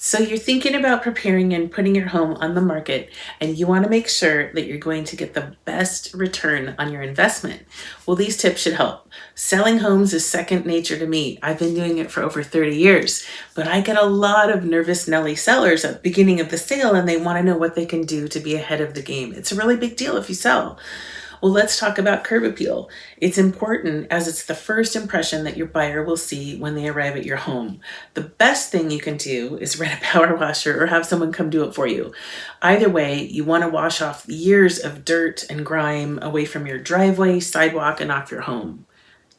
So you're thinking about preparing and putting your home on the market, and you want to make sure that you're going to get the best return on your investment. Well, these tips should help. Selling homes is second nature to me. I've been doing it for over 30 years, but I get a lot of nervous Nelly sellers at the beginning of the sale, and they want to know what they can do to be ahead of the game. It's a really big deal if you sell. Well, let's talk about curb appeal. It's important as it's the first impression that your buyer will see when they arrive at your home. The best thing you can do is rent a power washer or have someone come do it for you. Either way, you want to wash off years of dirt and grime away from your driveway, sidewalk, and off your home.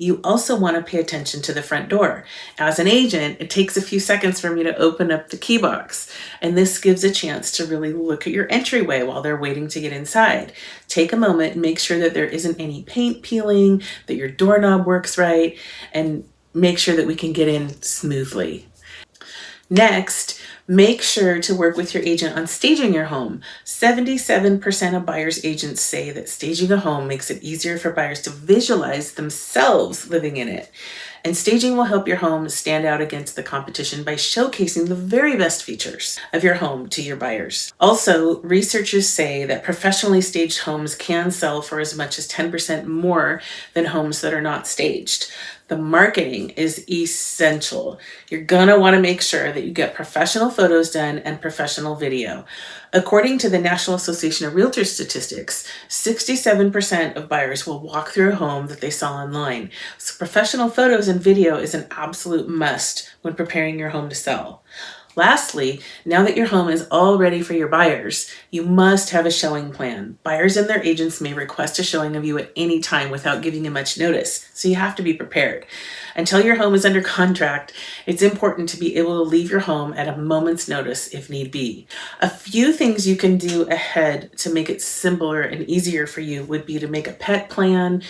You also want to pay attention to the front door. As an agent, it takes a few seconds for me to open up the key box, and this gives a chance to really look at your entryway while they're waiting to get inside. Take a moment and make sure that there isn't any paint peeling, that your doorknob works right, and make sure that we can get in smoothly. Next, make sure to work with your agent on staging your home. 77% of buyers agents say that staging a home makes it easier for buyers to visualize themselves living in it. And staging will help your home stand out against the competition by showcasing the very best features of your home to your buyers. Also, researchers say that professionally staged homes can sell for as much as 10% more than homes that are not staged. The marketing is essential. You're gonna wanna make sure that you get professional photos done and professional video. According to the National Association of Realtors statistics, 67% of buyers will walk through a home that they saw online. So professional photos and video is an absolute must when preparing your home to sell. Lastly, now that your home is all ready for your buyers, you must have a showing plan. Buyers and their agents may request a showing of you at any time without giving you much notice, so you have to be prepared. Until your home is under contract, it's important to be able to leave your home at a moment's notice if need be. A few things you can do ahead to make it simpler and easier for you would be to make a pet plan,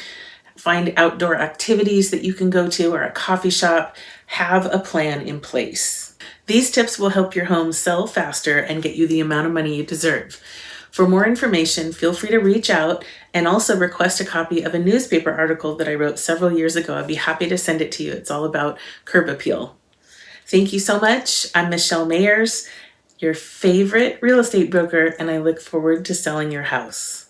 find outdoor activities that you can go to or a coffee shop, have a plan in place. These tips will help your home sell faster and get you the amount of money you deserve. For more information, feel free to reach out and also request a copy of a newspaper article that I wrote several years ago. I'd be happy to send it to you. It's all about curb appeal. Thank you so much. I'm Michelle Maiers, your favorite real estate broker, and I look forward to selling your house.